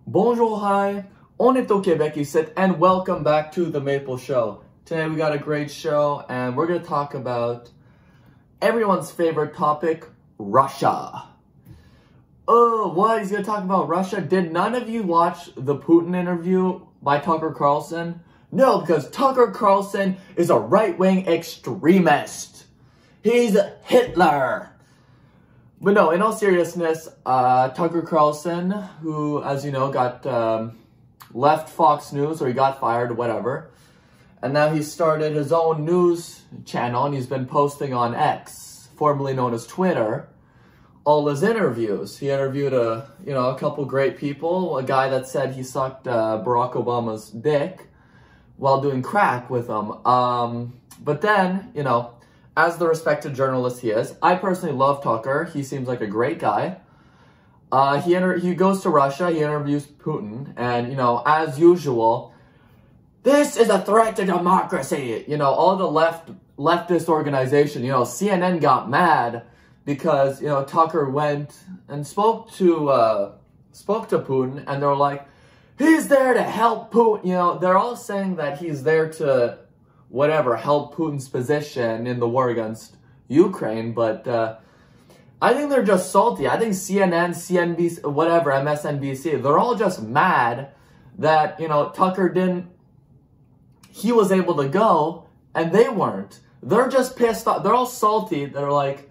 Bonjour, hi, on est au Québec ici, and welcome back to The Maple Show. Today we got a great show, and we're going to talk about everyone's favorite topic, Russia. Oh, what? He's going to talk about Russia? Did none of you watch the Putin interview by Tucker Carlson? No, because Tucker Carlson is a right-wing extremist. He's Hitler. But no, in all seriousness, Tucker Carlson, who, as you know, got left Fox News, or he got fired, whatever. And now he started his own news channel, and he's been posting on X, formerly known as Twitter, all his interviews. He interviewed a couple great people. A guy that said he sucked Barack Obama's dick while doing crack with him. But then, as the respected journalist he is, I personally love Tucker. He seems like a great guy. He goes to Russia, he interviews Putin, and, as usual, this is a threat to democracy. All the leftist organization, CNN got mad because, Tucker went and spoke to Putin, and they're like, he's there to help Putin. They're all saying that he's there to help Putin's position in the war against Ukraine, but I think they're just salty. I think CNN, CNBC, MSNBC, they're all just mad that, Tucker he was able to go and they weren't. They're just pissed off. They're all salty. They're like,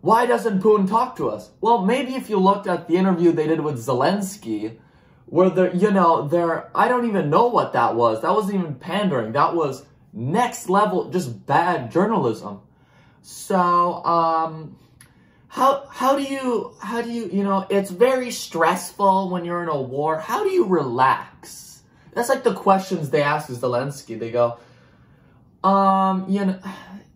why doesn't Putin talk to us? Well, maybe if you looked at the interview they did with Zelensky, where I don't even know what that was. That wasn't even pandering. That was next level, just bad journalism. So, how do you, it's very stressful when you're in a war. How do you relax? That's like the questions they asked Zelensky. They go,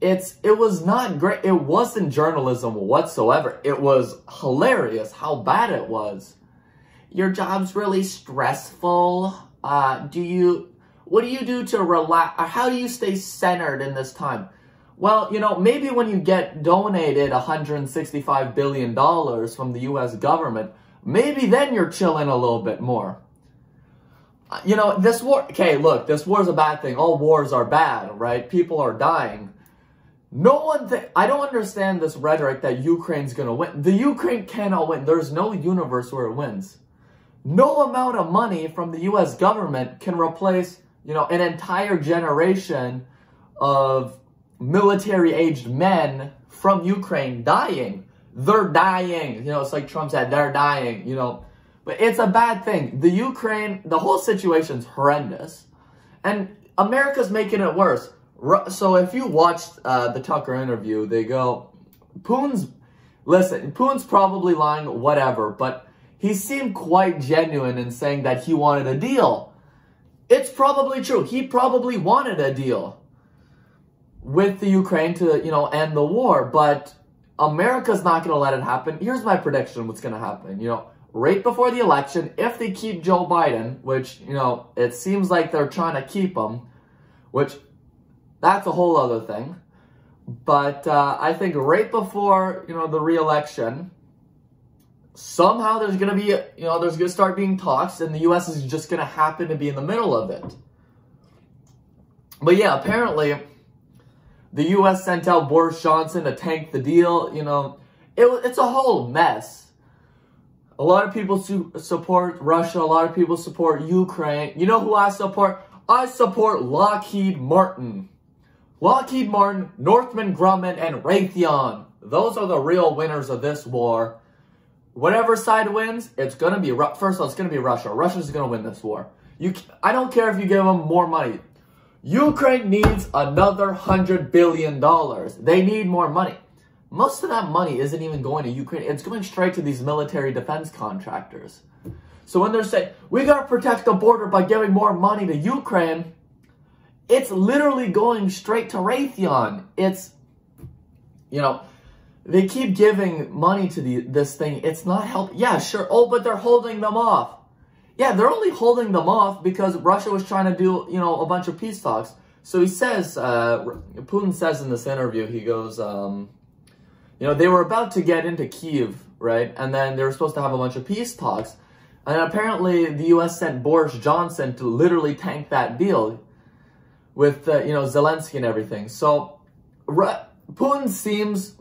it was not great. It wasn't journalism whatsoever. It was hilarious how bad it was. Your job's really stressful. What do you do to relax? How do you stay centered in this time? Well, maybe when you get donated $165 billion from the U.S. government, maybe then you're chilling a little bit more. This war, okay, look, this war's a bad thing. All wars are bad, right? People are dying. I don't understand this rhetoric that Ukraine's going to win. The Ukraine cannot win. There's no universe where it wins. No amount of money from the U.S. government can replace an entire generation of military-aged men from Ukraine dying. They're dying. It's like Trump said, they're dying, But it's a bad thing. The whole situation's horrendous. And America's making it worse. So if you watched the Tucker interview, they go, Putin's probably lying, whatever, but he seemed quite genuine in saying that he wanted a deal. It's probably true. He probably wanted a deal with the Ukraine to, end the war. But America's not going to let it happen. Here's my prediction what's going to happen. Right before the election, if they keep Joe Biden, which, it seems like they're trying to keep him, which that's a whole other thing. But I think right before, the re-election, somehow there's going to be, there's going to start being talks, and the U.S. is just going to happen to be in the middle of it. But yeah, apparently, the U.S. sent out Boris Johnson to tank the deal. It's a whole mess. A lot of people support Russia. A lot of people support Ukraine. You know who I support? I support Lockheed Martin. Lockheed Martin, Northrop Grumman, and Raytheon. Those are the real winners of this war. Whatever side wins, it's going to be, first of all, it's going to be Russia. Russia's going to win this war. I don't care if you give them more money. Ukraine needs another $100 billion. They need more money. Most of that money isn't even going to Ukraine. It's going straight to these military defense contractors. So when they're saying, we got to protect the border by giving more money to Ukraine, it's literally going straight to Raytheon. It's, they keep giving money to this thing. It's not helping. Yeah, sure. Oh, but they're holding them off. Yeah, they're only holding them off because Russia was trying to do, a bunch of peace talks. So he says, Putin says in this interview, he goes, they were about to get into Kyiv, right? And then they were supposed to have a bunch of peace talks. And apparently the US sent Boris Johnson to literally tank that deal with, Zelensky and everything. So Putin seems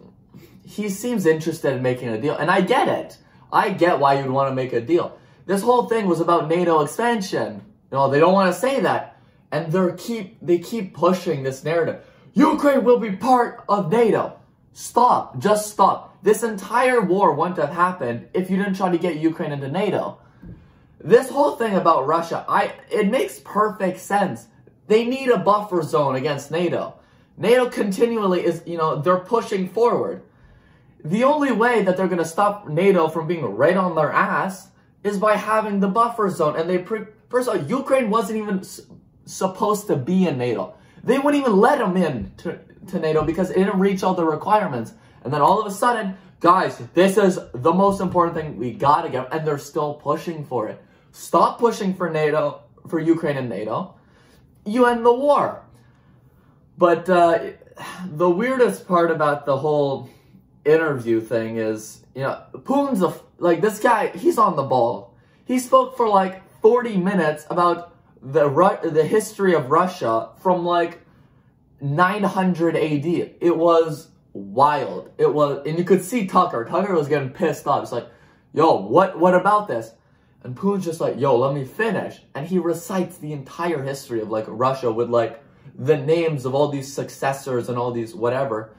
interested in making a deal. And I get it. I get why you'd want to make a deal. This whole thing was about NATO expansion. They don't want to say that. And they keep pushing this narrative. Ukraine will be part of NATO. Stop. Just stop. This entire war wouldn't have happened if you didn't try to get Ukraine into NATO. This whole thing about Russia, it makes perfect sense. They need a buffer zone against NATO. NATO continually is, they're pushing forward. The only way that they're going to stop NATO from being right on their ass is by having the buffer zone. And first of all, Ukraine wasn't even supposed to be in NATO. They wouldn't even let them in to NATO because it didn't reach all the requirements. And then all of a sudden, guys, this is the most important thing we got to get. And they're still pushing for it. Stop pushing for NATO, for Ukraine and NATO. You end the war. But the weirdest part about the whole interview thing is, Putin's this guy, he's on the ball. He spoke for like 40 minutes about the history of Russia from like 900 AD. It was wild. And you could see Tucker. Tucker was getting pissed off. It's like, yo, what about this? And Putin's just like, yo, let me finish. And he recites the entire history of like Russia with like the names of all these successors and all these whatever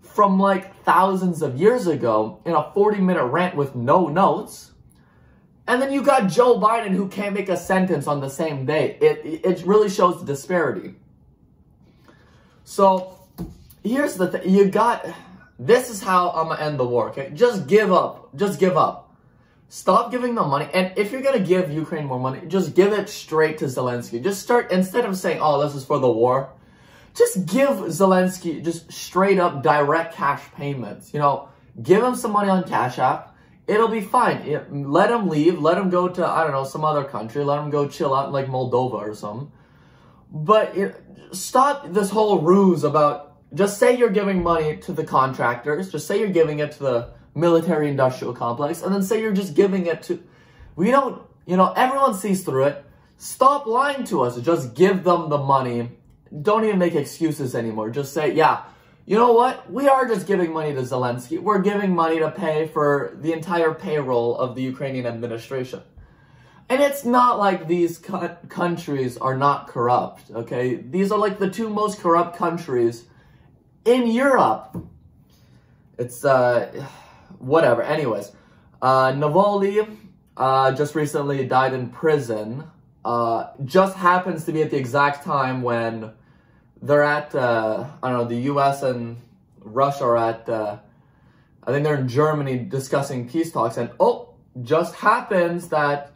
from like thousands of years ago in a 40-minute rant with no notes. And then you got Joe Biden who can't make a sentence on the same day. It really shows the disparity. So here's the thing. This is how I'm going to end the war, okay? Just give up. Just give up. Stop giving them money. And if you're going to give Ukraine more money, just give it straight to Zelensky. Just start, instead of saying, oh, this is for the war, just give Zelensky just straight up direct cash payments. Give him some money on Cash App. It'll be fine. Let him leave. Let him go to, I don't know, some other country. Let him go chill out in like Moldova or something. But stop this whole ruse about, just say you're giving money to the contractors. Just say you're giving it to the military-industrial complex. And then say you're just giving it to, everyone sees through it. Stop lying to us. Just give them the money. Don't even make excuses anymore. Just say, yeah, you know what? We are just giving money to Zelensky. We're giving money to pay for the entire payroll of the Ukrainian administration. And it's not like these countries are not corrupt, okay? These are like the two most corrupt countries in Europe. It's, whatever. Anyways, Navalny just recently died in prison. Just happens to be at the exact time when they're at, the US and Russia are at, I think they're in Germany discussing peace talks. And, just happens that,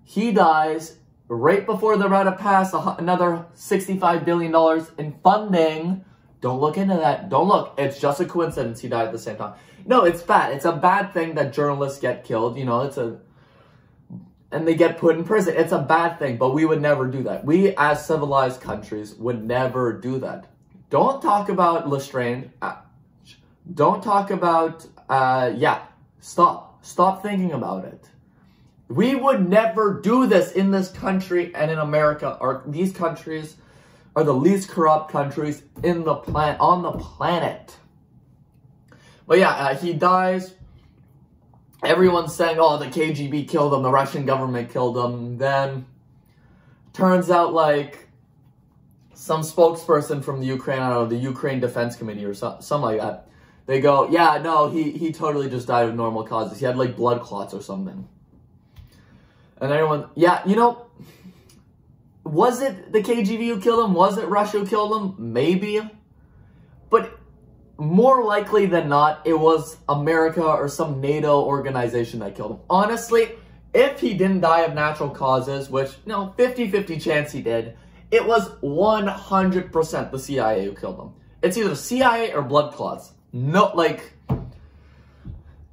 he dies right before they're about to pass another $65 billion in funding. Don't look into that. Don't look. It's just a coincidence he died at the same time. No, it's bad. It's a bad thing that journalists get killed. And they get put in prison. It's a bad thing, but we would never do that. We, as civilized countries, would never do that. Don't talk about Lestrange. Don't talk about, Stop. Stop thinking about it. We would never do this in this country and in America. These countries are the least corrupt countries on the planet. But yeah, he dies. Everyone's saying, oh, the KGB killed him, the Russian government killed him. Then turns out like some spokesperson from the Ukraine, I don't know, the Ukraine Defense Committee or something like that. They go, yeah, no, he totally just died of normal causes. He had like blood clots or something. And everyone, yeah, was it the KGB who killed him? Was it Russia who killed him? Maybe. But more likely than not, it was America or some NATO organization that killed him. Honestly, if he didn't die of natural causes, which, 50-50 chance he did, it was 100% the CIA who killed him. It's either CIA or blood clots. No,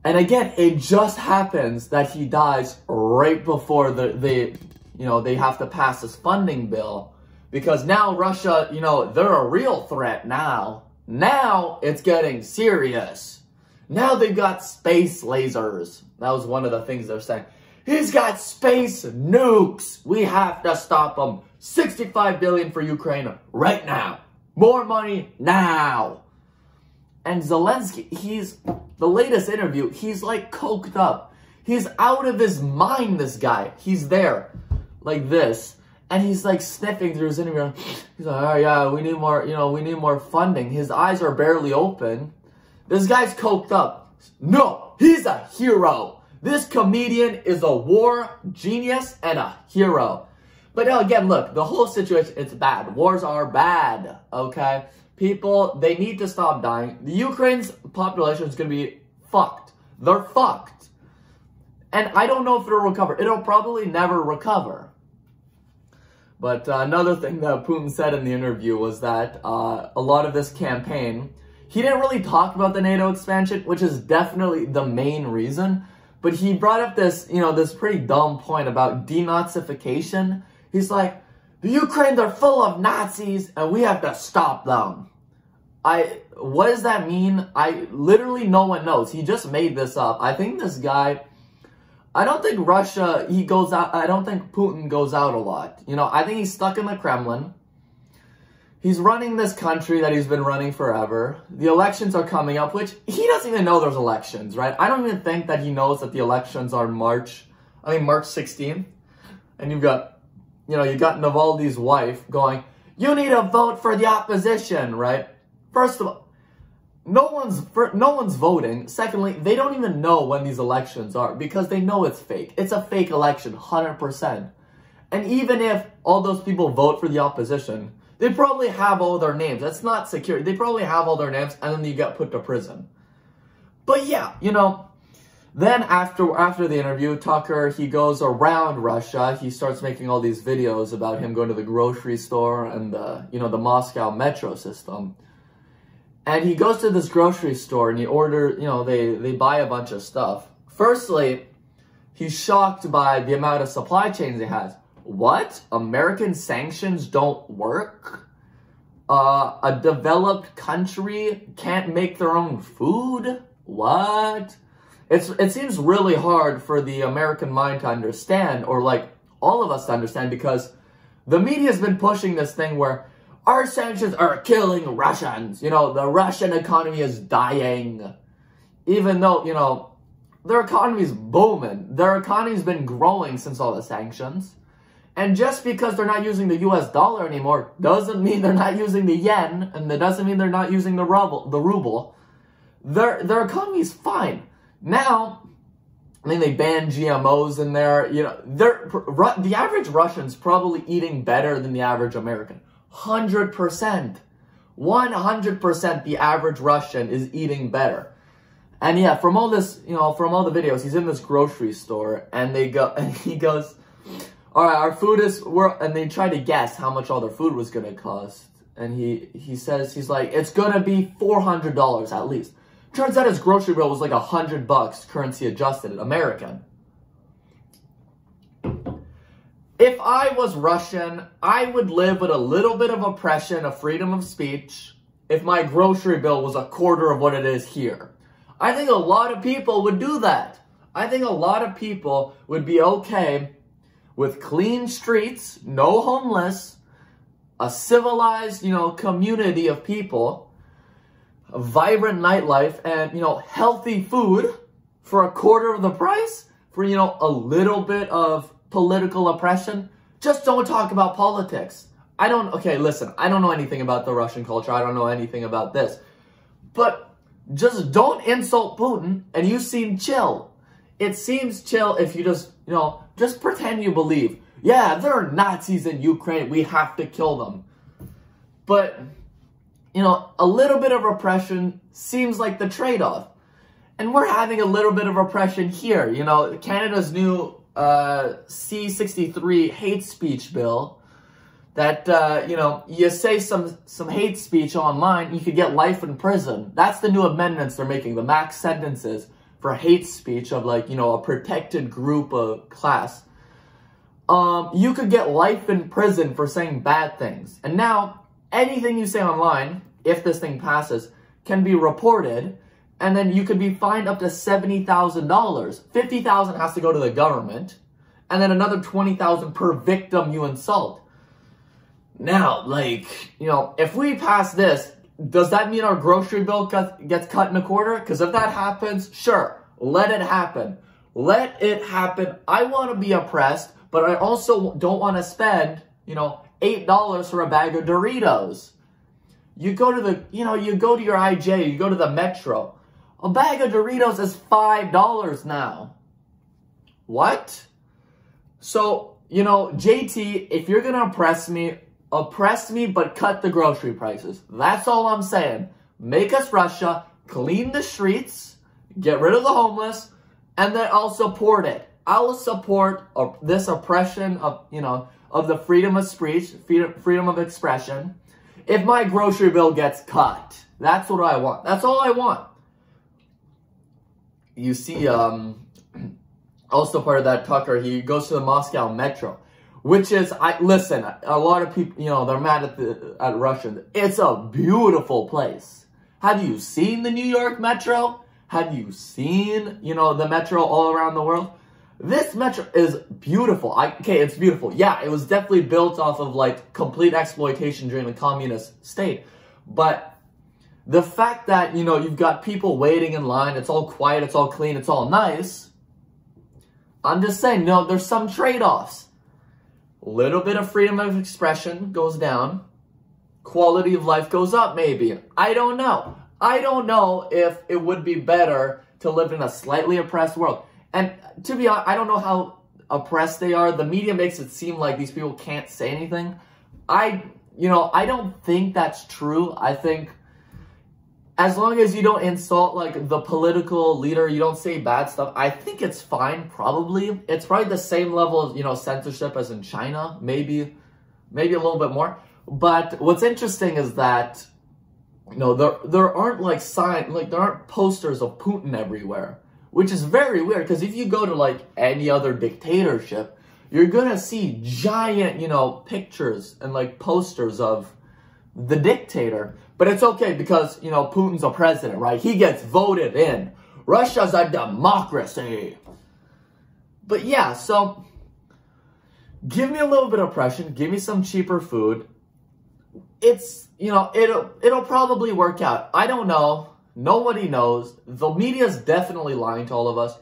and again, it just happens that he dies right before they have to pass this funding bill. Because now Russia, they're a real threat now. Now it's getting serious. Now they've got space lasers. That was one of the things they're saying. He's got space nukes. We have to stop him. 65 billion for Ukraine right now. More money now. And Zelensky, the latest interview, he's like coked up. He's out of his mind, this guy. He's there, like this. And he's like sniffing through his interview. He's like, oh yeah, we need more, we need more funding. His eyes are barely open. This guy's coked up. No, he's a hero. This comedian is a war genius and a hero. But again, look, the whole situation, it's bad. Wars are bad, okay? People, they need to stop dying. The Ukraine's population is going to be fucked. They're fucked. And I don't know if it'll recover. It'll probably never recover. But another thing that Putin said in the interview was that a lot of this campaign, he didn't really talk about the NATO expansion, which is definitely the main reason. But he brought up this, this pretty dumb point about denazification. He's like, the Ukraine, they're full of Nazis and we have to stop them. What does that mean? Literally no one knows. He just made this up. I think this guy, I don't think Russia, he goes out, I don't think Putin goes out a lot. I think he's stuck in the Kremlin. He's running this country that he's been running forever. The elections are coming up, which he doesn't even know there's elections, right? I don't even think that he knows that the elections are March 16th. And you've got Navalny's wife going, you need to vote for the opposition, right? First of all, no one's voting. Secondly, they don't even know when these elections are because they know it's fake. It's a fake election, 100%. And even if all those people vote for the opposition, they probably have all their names. That's not secure. They probably have all their names and then you get put to prison. But yeah, then after the interview, Tucker, he goes around Russia. He starts making all these videos about him going to the grocery store and the Moscow metro system. And he goes to this grocery store and he orders, they buy a bunch of stuff. Firstly, he's shocked by the amount of supply chains he has. What? American sanctions don't work? A developed country can't make their own food? What? It seems really hard for the American mind to understand, or like all of us to understand, because the media's been pushing this thing where our sanctions are killing Russians. The Russian economy is dying. Even though, their economy's booming. Their economy's been growing since all the sanctions. And just because they're not using the US dollar anymore doesn't mean they're not using the yen, and that doesn't mean they're not using the ruble. Their economy's fine. Now, they banned GMOs in there. The average Russian's probably eating better than the average American. 100%. 100% the average Russian is eating better. And yeah, from all this, from all the videos, he's in this grocery store and he goes, all right, our food is, and they try to guess how much all their food was going to cost. And he says, he's like, it's going to be $400 at least. Turns out his grocery bill was like $100, currency adjusted, American. If I was Russian, I would live with a little bit of oppression of freedom of speech if my grocery bill was a quarter of what it is here. I think a lot of people would do that. I think a lot of people would be okay with clean streets, no homeless, a civilized, community of people, a vibrant nightlife, and, healthy food for a quarter of the price, for, a little bit of political oppression. Just don't talk about politics. Okay, listen, I don't know anything about the Russian culture. I don't know anything about this. But just don't insult Putin and you seem chill. It seems chill if you just pretend you believe. Yeah, there are Nazis in Ukraine. We have to kill them. But, a little bit of repression seems like the trade-off. And we're having a little bit of repression here. Canada's new C-63 hate speech bill that, you say some hate speech online, you could get life in prison. That's the new amendments they're making, the max sentences for hate speech of a protected group of class. You could get life in prison for saying bad things. And now, anything you say online, if this thing passes, can be reported. And then you could be fined up to $70,000. $50,000 has to go to the government. And then another $20,000 per victim you insult. Now, like, you know, if we pass this, does that mean our grocery bill gets cut in a quarter? Because if that happens, sure, let it happen. Let it happen. I want to be oppressed, but I also don't want to spend, you know, $8 for a bag of Doritos. You go to the, you know, you go to your IJ, you go to the Metro. A bag of Doritos is $5 now. What? So, you know, JT, if you're going to oppress me, but cut the grocery prices. That's all I'm saying. Make us Russia, clean the streets, get rid of the homeless, and then I'll support it. I will support this oppression of, you know, of the freedom of speech, freedom of expression, if my grocery bill gets cut. That's what I want. That's all I want. You see, also part of that Tucker, he goes to the Moscow Metro, which is, listen, a lot of people, you know, they're mad at Russia. It's a beautiful place. Have you seen the New York Metro? Have you seen, you know, the Metro all around the world? This Metro is beautiful. Okay, it's beautiful. Yeah, it was definitely built off of, like, complete exploitation during the communist state. But the fact that, you know, you've got people waiting in line, it's all quiet, it's all clean, it's all nice. I'm just saying, no, there's some trade-offs. Little bit of freedom of expression goes down. Quality of life goes up, maybe. I don't know. I don't know if it would be better to live in a slightly oppressed world. And to be honest, I don't know how oppressed they are. The media makes it seem like these people can't say anything. I don't think that's true. I think as long as you don't insult, like, the political leader, you don't say bad stuff, I think it's fine, probably. It's probably the same level of, you know, censorship as in China, maybe a little bit more. But what's interesting is that, you know, there aren't, like, there aren't posters of Putin everywhere, which is very weird, because if you go to, like, any other dictatorship, you're gonna see giant, you know, pictures and, like, posters of the dictator. But it's okay because, you know, Putin's a president, right? He gets voted in. Russia's a democracy. But yeah, so give me a little bit of oppression. Give me some cheaper food. It's, you know, it'll probably work out. I don't know. Nobody knows. The media's definitely lying to all of us.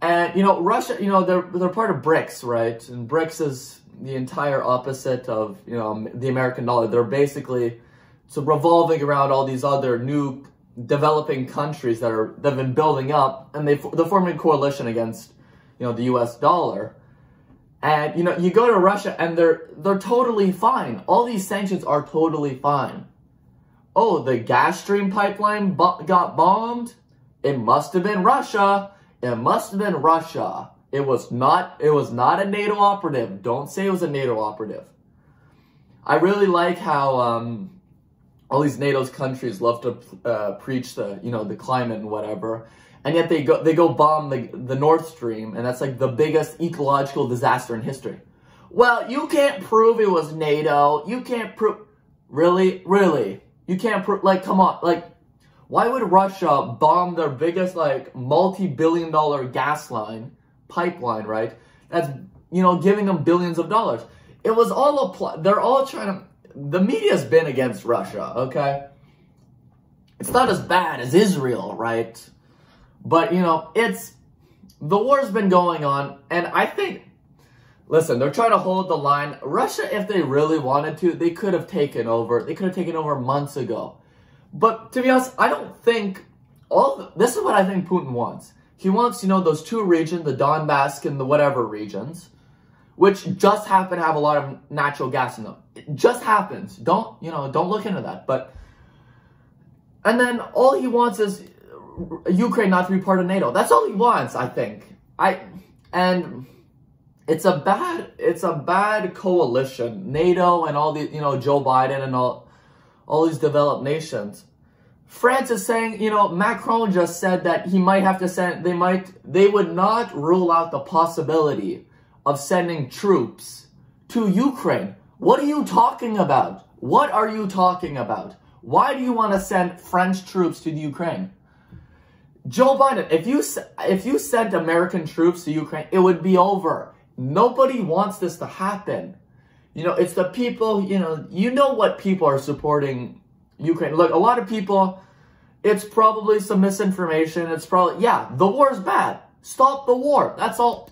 And, you know, Russia, you know, they're part of BRICS, right? And BRICS is the entire opposite of, you know, the American dollar. They're basically revolving around all these other new developing countries that have been building up, and they're forming a coalition against, you know, the US dollar. And, you know, you go to Russia and they're totally fine. All these sanctions are totally fine. Oh, the gas stream pipeline got bombed? It must have been Russia. It must have been Russia. It was not a NATO operative. Don't say it was a NATO operative. I really like how all these NATO's countries love to preach the, you know, the climate and whatever, and yet they go bomb the Nord Stream, and that's like the biggest ecological disaster in history. Well, you can't prove it was NATO. You can't prove, really, you can't prove, like, come on, like, why would Russia bomb their biggest, like, multi-billion-dollar gas line, pipeline, right? That's, you know, giving them billions of dollars. It was all they're all trying to. The media's been against Russia, okay? It's not as bad as Israel, right? But, you know, the war's been going on, and I think, listen, they're trying to hold the line. Russia, if they really wanted to, they could have taken over. They could have taken over months ago. But to be honest, I don't think this is what I think Putin wants. He wants, you know, those two regions, the Donbass and the whatever regions, which just happen to have a lot of natural gas in them. It just happens. Don't look into that. But, and then all he wants is Ukraine not to be part of NATO. That's all he wants, I think. And it's a bad coalition. NATO and all the, you know, Joe Biden and all these developed nations. France is saying, you know, Macron just said that he might have to send, they would not rule out the possibility of sending troops to Ukraine. What are you talking about? What are you talking about? Why do you want to send French troops to the Ukraine? Joe Biden, if you sent American troops to Ukraine, it would be over. Nobody wants this to happen. You know, it's the people, you know what people are supporting Ukraine. Look, a lot of people, it's probably some misinformation. It's probably, yeah, the war is bad. Stop the war. That's all.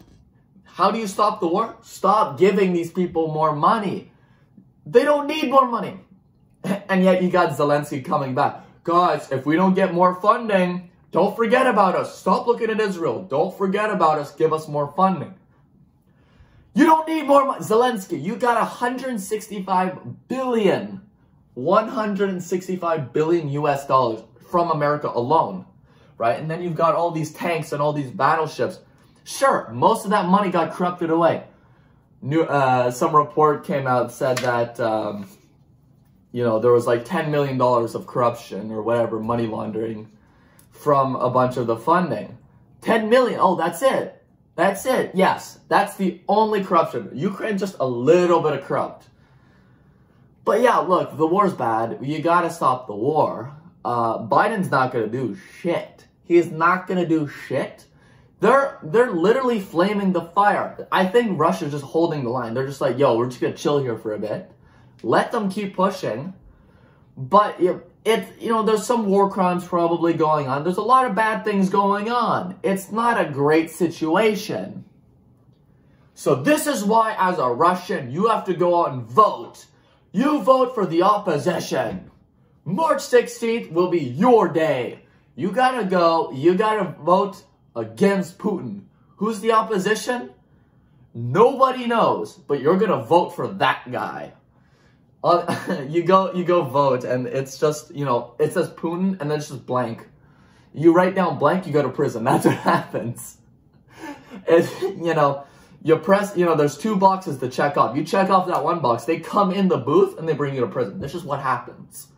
How do you stop the war? Stop giving these people more money. They don't need more money. And yet you got Zelensky coming back. Guys, if we don't get more funding, don't forget about us. Stop looking at Israel. Don't forget about us. Give us more funding. You don't need more money. Zelensky, you got 165 billion US dollars from America alone, right? And then you've got all these tanks and all these battleships. Sure, most of that money got corrupted away. Some report came out, said that, there was like $10 million of corruption or whatever, money laundering from a bunch of the funding. 10 million, oh, that's it. That's it, yes. That's the only corruption. Ukraine just a little bit of corrupt. But yeah, look, the war's bad. You gotta stop the war. Biden's not gonna do shit. He's not gonna do shit. They're literally flaming the fire. I think Russia's just holding the line. They're just like, yo, we're just gonna chill here for a bit. Let them keep pushing. But there's some war crimes probably going on. There's a lot of bad things going on. It's not a great situation. So this is why, as a Russian, you have to go out and vote. You vote for the opposition. March 16th will be your day. You gotta go. You gotta vote against Putin. Who's the opposition? Nobody knows, but you're gonna vote for that guy. You go vote, and it's just, it says Putin, and then it's just blank. You write down blank, you go to prison. That's what happens. You press, there's 2 boxes to check off. You check off that one box, they come in the booth, and they bring you to prison. This is what happens.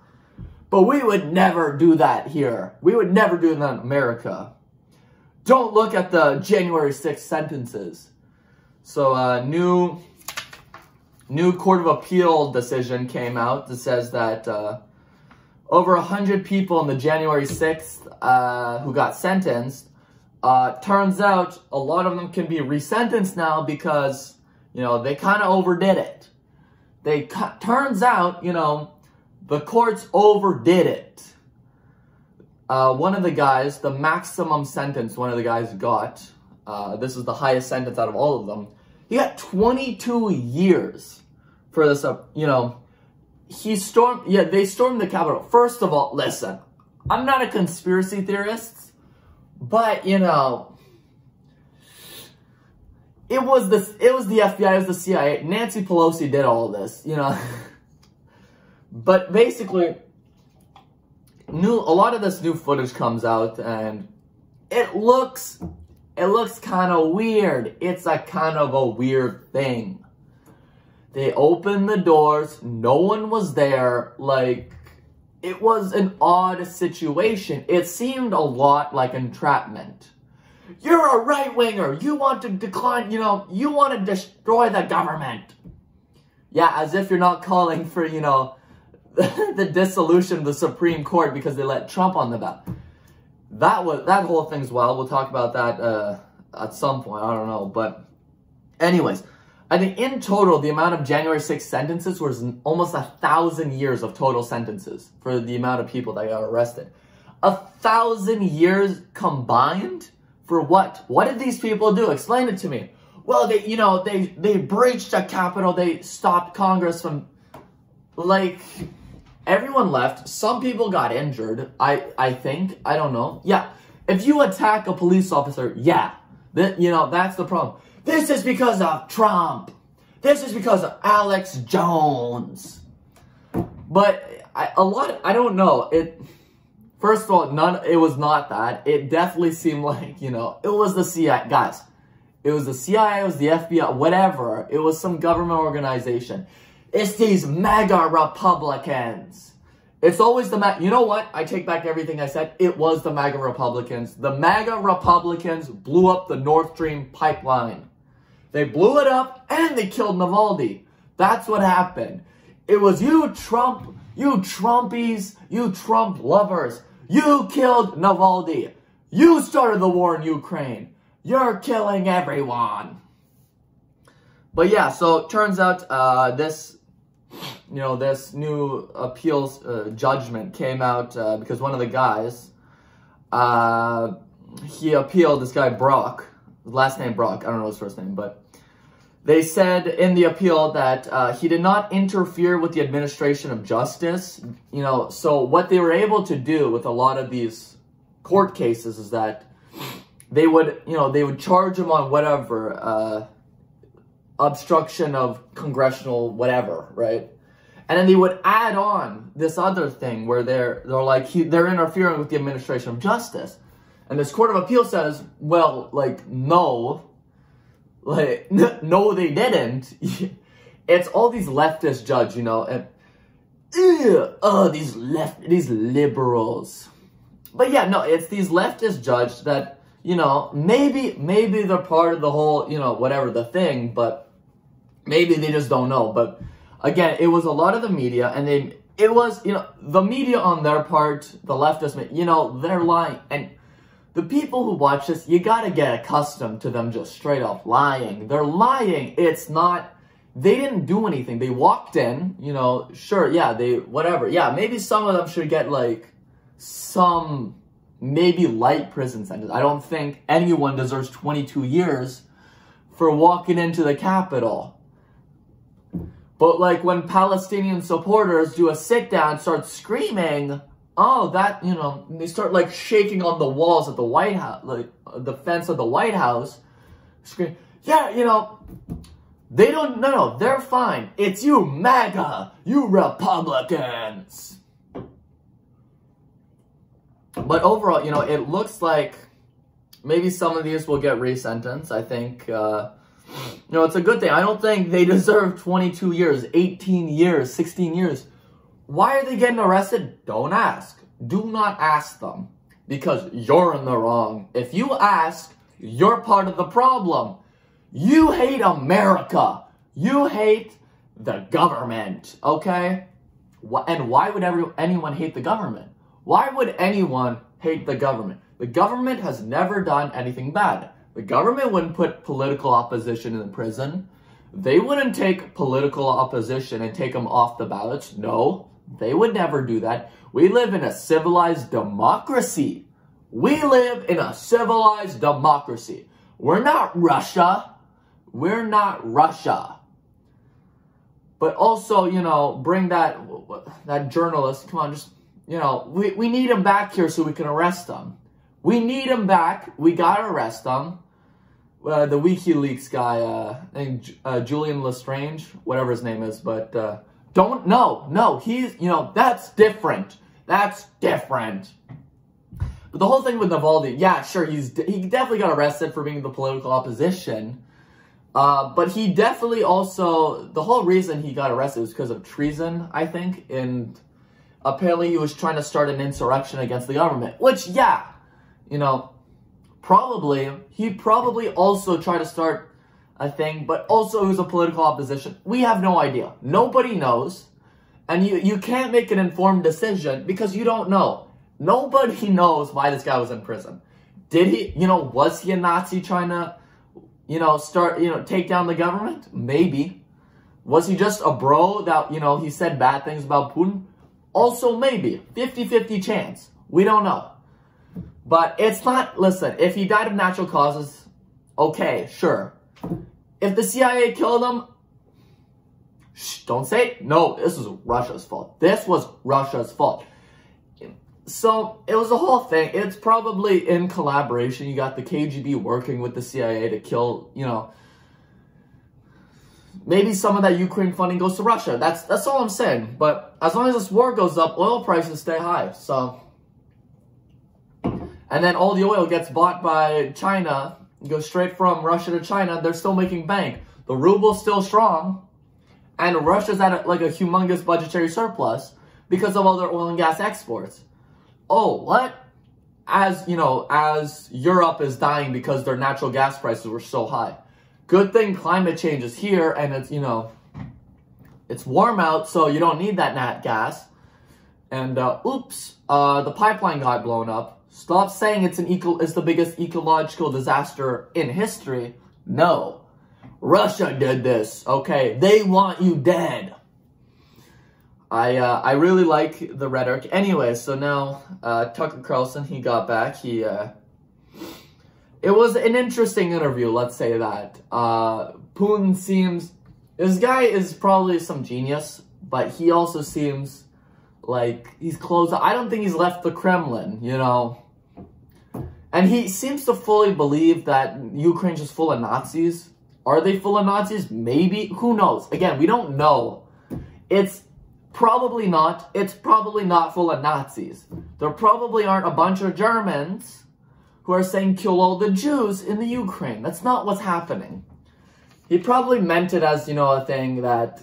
But we would never do that here. We would never do that in America. Don't look at the January 6th sentences. So, new Court of Appeal decision came out that says that over 100 people in the January 6th who got sentenced, turns out a lot of them can be resentenced now because, they kind of overdid it. Turns out, the courts overdid it. One of the guys, the maximum sentence one of the guys got, this is the highest sentence out of all of them, he got 22 years for this, they stormed the Capitol. First of all, listen, I'm not a conspiracy theorist, but, it was the FBI, it was the CIA. Nancy Pelosi did all of this, But basically, a lot of this new footage comes out, and it looks kind of weird. It's a kind of a weird thing. They opened the doors. No one was there. Like, it was an odd situation. It seemed a lot like entrapment. You're a right-winger. You want to decline, you want to destroy the government. Yeah, as if you're not calling for, the dissolution of the Supreme Court because they let Trump on the ballot. That whole thing's wild. We'll talk about that at some point. I don't know. But anyways, I think in total, the amount of January 6th sentences was almost 1,000 years of total sentences for the amount of people that got arrested. 1,000 years combined? For what? What did these people do? Explain it to me. Well, they breached the Capitol. They stopped Congress from, everyone left. Some people got injured, I think. I don't know. Yeah. If you attack a police officer, yeah. That's the problem. This is because of Trump. This is because of Alex Jones. But I don't know. First of all, it was not that. It definitely seemed like, it was the CIA. Guys, it was the CIA, it was the FBI, whatever. It was some government organization. It's these MAGA Republicans. It's always the you know what? I take back everything I said. It was the MAGA Republicans. The MAGA Republicans blew up the Nord Stream pipeline. They blew it up and they killed Navalny. That's what happened. It was you, Trump, you Trumpies, you Trump lovers. You killed Navalny. You started the war in Ukraine. You're killing everyone. But yeah, so it turns out this new appeals judgment came out because one of the guys, he appealed, this guy Brock, last name Brock, I don't know his first name, but they said in the appeal that he did not interfere with the administration of justice. So what they were able to do with a lot of these court cases is that they would charge him on whatever, obstruction of congressional whatever, right? And then they would add on this other thing where they're interfering with the administration of justice. And this Court of Appeal says, well, no, no, they didn't. It's all these leftist judges, and these liberals. But yeah, no, it's these leftist judges that, maybe they're part of the whole, whatever the thing, but maybe they just don't know. But again, it was a lot of the media, and it was, the media on their part, the leftist, they're lying. And the people who watch this, you gotta get accustomed to them just straight up lying. They're lying. It's not, they didn't do anything. They walked in, sure, yeah, whatever. Yeah, maybe some of them should get, some maybe light prison sentence. I don't think anyone deserves 22 years for walking into the Capitol. But, when Palestinian supporters do a sit-down, start screaming, oh, that, they start, shaking on the walls at the White House, the fence of the White House, scream, yeah, they don't, no, they're fine. It's you, MAGA, you Republicans. But overall, it looks like maybe some of these will get resentenced. I think, it's a good thing. I don't think they deserve 22 years, 18 years, 16 years. Why are they getting arrested? Don't ask. Do not ask them. Because you're in the wrong. If you ask, you're part of the problem. You hate America. You hate the government. Okay? And why would anyone hate the government? Why would anyone hate the government? The government has never done anything bad. The government wouldn't put political opposition in prison. They wouldn't take political opposition and take them off the ballots. No, they would never do that. We live in a civilized democracy. We live in a civilized democracy. We're not Russia. We're not Russia. But also, bring that journalist, come on, just, we need him back here so we can arrest him. We need him back. We gotta arrest him. The WikiLeaks guy, I think Julian Lestrange, whatever his name is, but no, he's, that's different. That's different. But the whole thing with Navalny, yeah, sure, he definitely got arrested for being the political opposition. But he definitely also, the whole reason he got arrested was because of treason, I think, and apparently he was trying to start an insurrection against the government, which, yeah, he probably also tried to start a thing, but also he was a political opposition. We have no idea. Nobody knows. And you can't make an informed decision because you don't know. Nobody knows why this guy was in prison. Did he, was he a Nazi trying to, take down the government? Maybe. Was he just a bro that, he said bad things about Putin? Also maybe. 50-50 chance. We don't know. But it's not, listen, if he died of natural causes, okay, sure. If the CIA killed him, shh, don't say it. No, this was Russia's fault. This was Russia's fault. So, it was a whole thing. It's probably in collaboration. You got the KGB working with the CIA to kill, maybe some of that Ukraine funding goes to Russia. That's all I'm saying. But as long as this war goes up, oil prices stay high. So, and then all the oil gets bought by China, goes straight from Russia to China. They're still making bank. The ruble's still strong. And Russia's at a humongous budgetary surplus because of all their oil and gas exports. Oh, what? As Europe is dying because their natural gas prices were so high. Good thing climate change is here and it's, it's warm out, so you don't need that nat gas. And, oops, the pipeline got blown up. Stop saying it's the biggest ecological disaster in history. No. Russia did this, okay? They want you dead. I really like the rhetoric. Anyway, so now Tucker Carlson, he got back. It was an interesting interview, let's say that. Putin seems... This guy is probably some genius, but he also seems like he's close. I don't think he's left the Kremlin, you know. And he seems to fully believe that Ukraine's just full of Nazis. Are they full of Nazis? Maybe. Who knows? Again, we don't know. It's probably not. It's probably not full of Nazis. There probably aren't a bunch of Germans who are saying kill all the Jews in the Ukraine. That's not what's happening. He probably meant it as, you know, a thing that...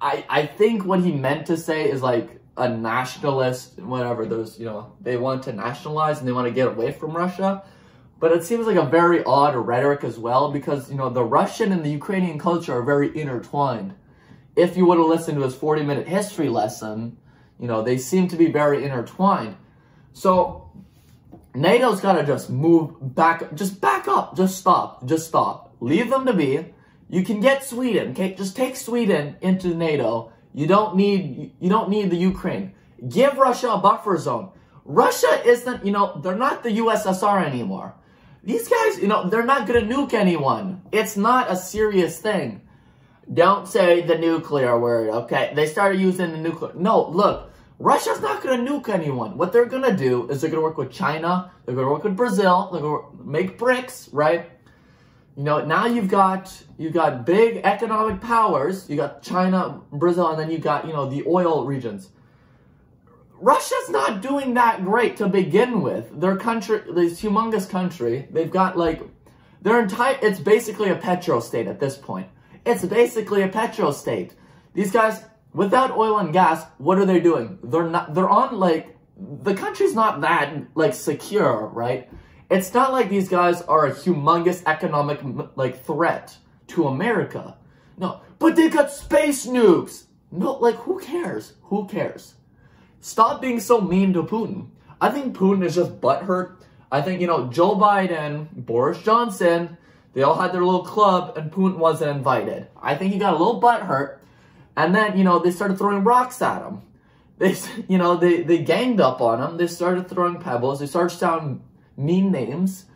I think what he meant to say is like a nationalist, whatever, those, you know, they want to nationalize and they want to get away from Russia. But it seems like a very odd rhetoric as well because, you know, the Russian and the Ukrainian culture are very intertwined. If you would have listened to his 40-minute history lesson, you know, they seem to be very intertwined. So NATO's got to just move back, just back up, just stop. Leave them to be. You can get Sweden, okay? Just take Sweden into NATO. You don't need the Ukraine. Give Russia a buffer zone. Russia isn't, you know, they're not the USSR anymore. These guys, you know, they're not going to nuke anyone. It's not a serious thing. Don't say the nuclear word, okay? They started using the nuclear. No, look, Russia's not going to nuke anyone. What they're going to do is they're going to work with China. They're going to work with Brazil. They're going to make BRICS, right? You know, now you've got big economic powers. You got China, Brazil, and then you got, you know, the oil regions. Russia's not doing that great to begin with. Their country, this humongous country, they've got like, it's basically a petrostate at this point. It's basically a petrostate. These guys, without oil and gas, what are they doing? They're on like, the country's not that like secure, right? It's not like these guys are a humongous economic like threat to America. No, but they got space nukes. No, like who cares? Who cares? Stop being so mean to Putin. I think Putin is just butthurt. I think, you know, Joe Biden, Boris Johnson, they all had their little club and Putin wasn't invited. I think he got a little butthurt. And then, you know, they started throwing rocks at him. They, you know, they ganged up on him. They started throwing pebbles. They started shouting mean names.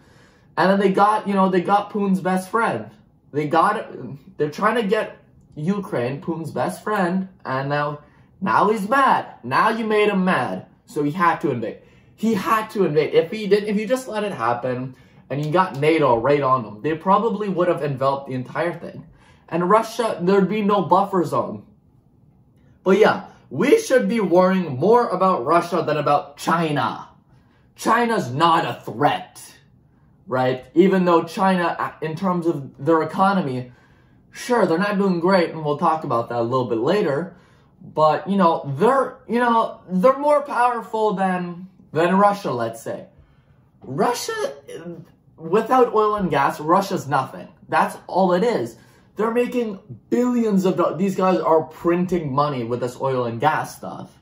And then they got, you know, they got Putin's best friend. They're trying to get Ukraine, Putin's best friend, and now he's mad. Now you made him mad. So he had to invade. He had to invade. If you just let it happen and you got NATO right on them, they probably would have enveloped the entire thing. And Russia, there'd be no buffer zone. But yeah, we should be worrying more about Russia than about China. China's not a threat, right? Even though China, in terms of their economy, sure, they're not doing great, and we'll talk about that a little bit later. But, you know, they're more powerful than Russia, let's say. Russia, without oil and gas, Russia's nothing. That's all it is. They're making billions of dollars. These guys are printing money with this oil and gas stuff.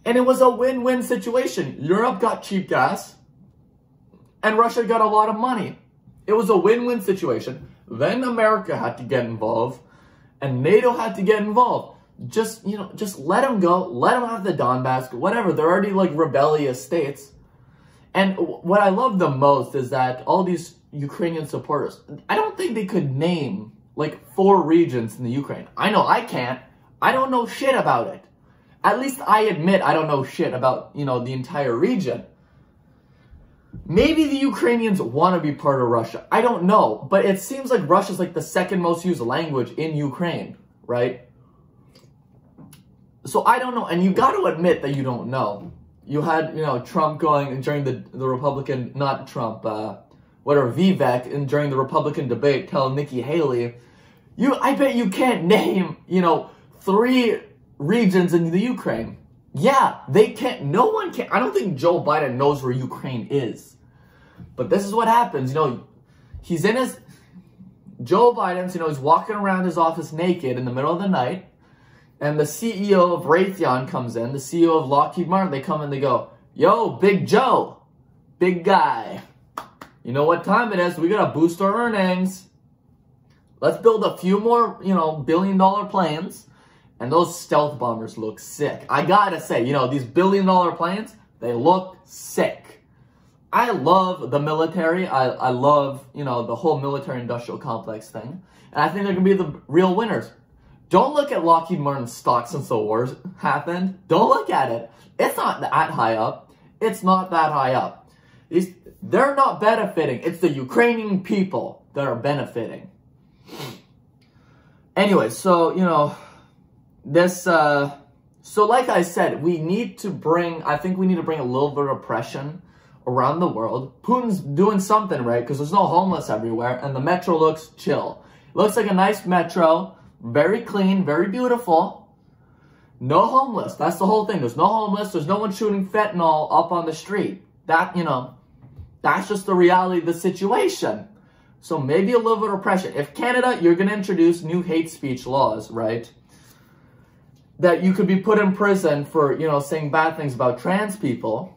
And it was a win-win situation. Europe got cheap gas, and Russia got a lot of money. It was a win-win situation. Then America had to get involved, and NATO had to get involved. Just, you know, just let them go. Let them have the Donbass, whatever. They're already like rebellious states. And what I love the most is that all these Ukrainian supporters, I don't think they could name like 4 regions in the Ukraine. I know I can't. I don't know shit about it. At least I admit I don't know shit about, you know, the entire region. Maybe the Ukrainians want to be part of Russia. I don't know. But it seems like Russia's like the second most used language in Ukraine, right? So I don't know. And you got to admit that you don't know. You had, you know, Trump going during the Republican, not Trump, Vivek, and during the Republican debate, telling Nikki Haley, I bet you can't name, you know, 3 regions in the Ukraine. Yeah, they can't. No one can. I don't think Joe Biden knows where Ukraine is. But this is what happens. You know, he's in his... Joe Biden's, you know, he's walking around his office naked in the middle of the night. And the CEO of Raytheon comes in. The CEO of Lockheed Martin, they come and they go, yo, Big Joe, big guy. You know what time it is? We gotta boost our earnings. Let's build a few more, billion-dollar planes. And those stealth bombers look sick. I gotta say, these billion-dollar planes, they look sick. I love the military. I love, the whole military-industrial complex thing. And I think they're gonna be the real winners. Don't look at Lockheed Martin's stock since the wars happened. Don't look at it. It's not that high up. It's not that high up. They're not benefiting. It's the Ukrainian people that are benefiting. Anyway, so, so like I said, I think we need to bring a little bit of oppression around the world. Putin's doing something right, because there's no homeless everywhere, and the metro looks chill. It looks like a nice metro, very clean, very beautiful. No homeless. That's the whole thing. There's no homeless. There's no one shooting fentanyl up on the street. That, that's just the reality of the situation. So maybe a little bit of oppression. If Canada, you're going to introduce new hate speech laws, right? That you could be put in prison for, saying bad things about trans people.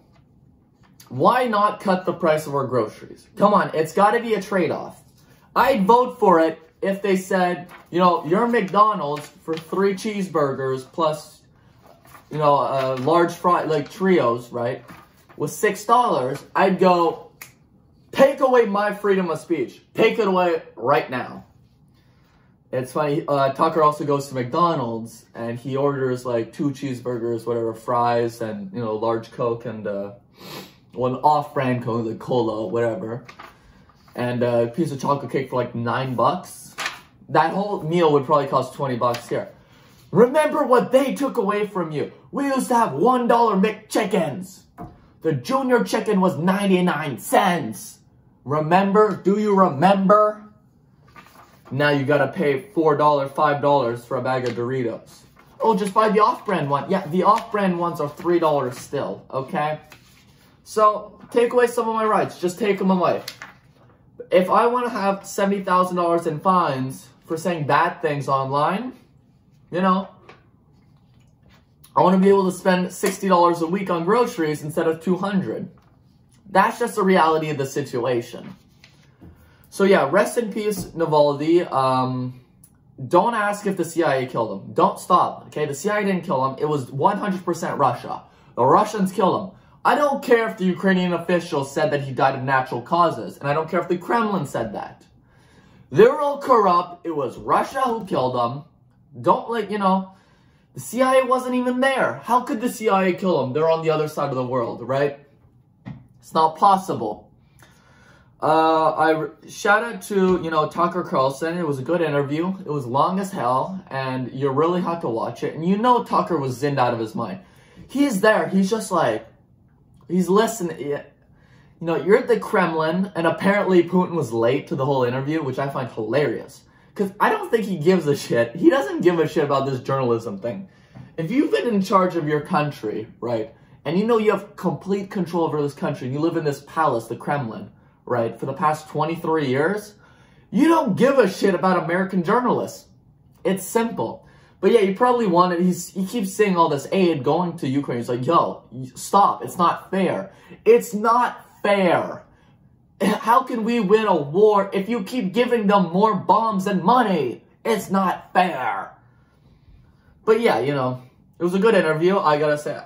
Why not cut the price of our groceries? Come on, it's got to be a trade-off. I'd vote for it if they said, your McDonald's for 3 cheeseburgers plus, a large fry, like trios, right? Was $6. I'd go, take away my freedom of speech. Take it away right now. It's funny, Tucker also goes to McDonald's, and he orders, 2 cheeseburgers, whatever, fries, and, large Coke, and, one off-brand Coke, like Cola, whatever. And a piece of chocolate cake for, $9. That whole meal would probably cost $20 here. Remember what they took away from you. We used to have $1 McChickens. The junior chicken was 99 cents. Remember? Do you remember? Now you gotta pay $4, $5 for a bag of Doritos. Oh, just buy the off-brand one. Yeah, the off-brand ones are $3 still, okay? So, take away some of my rights. Just take them away. If I want to have $70,000 in fines for saying bad things online, I want to be able to spend $60 a week on groceries instead of $200. That's just the reality of the situation. So yeah, rest in peace, Navalny. Don't ask if the CIA killed him. Don't stop, okay? The CIA didn't kill him. It was 100% Russia. The Russians killed him. I don't care if the Ukrainian officials said that he died of natural causes, and I don't care if the Kremlin said that. They're all corrupt. It was Russia who killed him. Don't the CIA wasn't even there. How could the CIA kill him? They're on the other side of the world, right? It's not possible. I shout out to, Tucker Carlson. It was a good interview. It was long as hell, and you really had to watch it. And Tucker was zinned out of his mind. He's there. He's just he's listening. You're at the Kremlin, and apparently Putin was late to the whole interview, which I find hilarious. Because I don't think he gives a shit. He doesn't give a shit about this journalism thing. If you've been in charge of your country, right, and you have complete control over this country, and you live in this palace, the Kremlin, right, for the past 23 years, you don't give a shit about American journalists. It's simple. But yeah, you probably wanted, he keeps saying all this aid going to Ukraine. He's like, yo, stop. It's not fair. It's not fair. How can we win a war if you keep giving them more bombs and money? It's not fair. But yeah, it was a good interview. I gotta say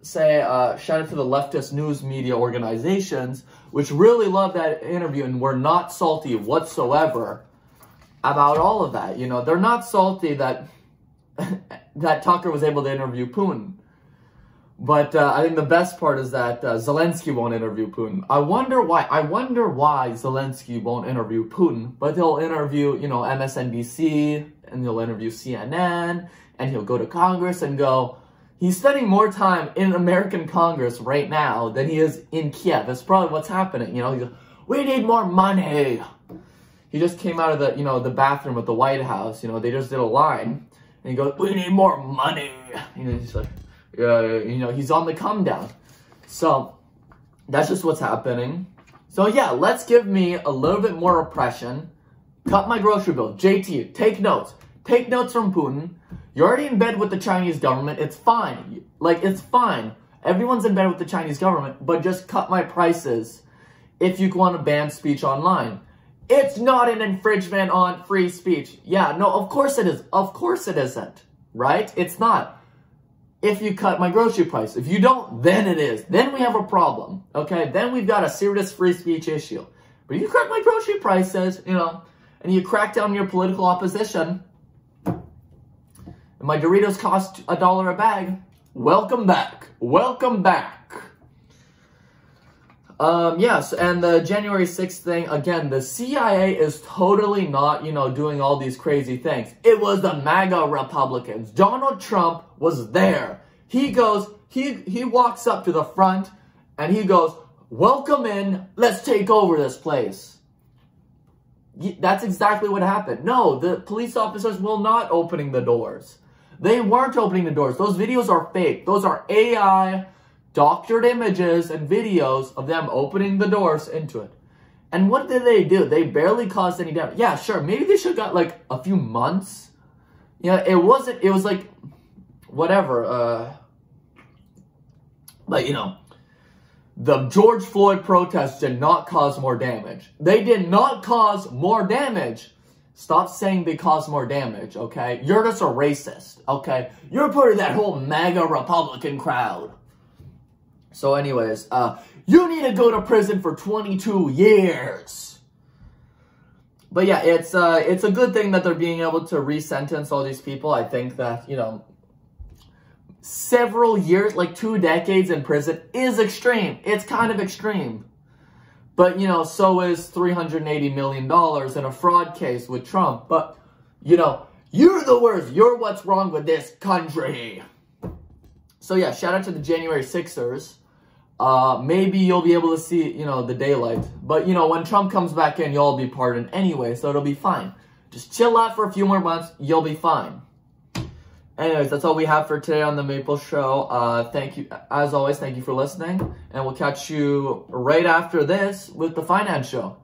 shout out to the leftist news media organizations, which really loved that interview and were not salty whatsoever about all of that. They're not salty that Tucker was able to interview Putin. But I think the best part is that Zelensky won't interview Putin. I wonder why. Zelensky won't interview Putin, but he'll interview, MSNBC, and he'll interview CNN, and he'll go to Congress and go, he's spending more time in American Congress right now than he is in Kiev. That's probably what's happening. He goes, we need more money. He just came out of the, the bathroom at the White House. They just did a line, and he goes, we need more money. He's like, he's on the come down. So that's just what's happening. So yeah, let's give me a little bit more oppression. Cut my grocery bill. JT, take notes. Take notes from Putin. You're already in bed with the Chinese government. It's fine. It's fine. Everyone's in bed with the Chinese government, but just cut my prices if you want to ban speech online. It's not an infringement on free speech. Yeah, no, of course it is. Of course it isn't, right? It's not. If you cut my grocery price. If you don't, then it is. Then we have a problem, okay? Then we've got a serious free speech issue. But if you cut my grocery prices, you know, and you crack down your political opposition, and my Doritos cost $1 a bag, welcome back. Welcome back. Yes, and the January 6th thing, again, the CIA is totally not, you know, doing all these crazy things. It was the MAGA Republicans. Donald Trump was there. He goes, he walks up to the front, and he goes, welcome in, let's take over this place. That's exactly what happened. No, the police officers were not opening the doors. They weren't opening the doors. Those videos are fake. Those are AI doctored images and videos of them opening the doors into it. And what did they do? They barely caused any damage. Yeah, sure, maybe they should have got like a few months. Yeah, it was like, whatever, but you know, the George Floyd protests did not cause more damage. They did not cause more damage. Stop saying they caused more damage, okay? You're just a racist, okay? You're part of that whole MAGA Republican crowd. So anyways, you need to go to prison for 22 years. But yeah, it's a good thing that they're being able to re-sentence all these people. I think that, you know, several years, like 2 decades in prison is extreme. It's kind of extreme. But, you know, so is $380 million in a fraud case with Trump. But, you know, you're the worst. You're what's wrong with this country. So yeah, shout out to the January 6ers. Maybe you'll be able to see, you know, the daylight. But, you know, when Trump comes back in, you'll all be pardoned anyway, so it'll be fine. Just chill out for a few more months, you'll be fine. Anyways, that's all we have for today on The Maple Show. Thank you, as always, thank you for listening. And we'll catch you right after this with The Finance Show.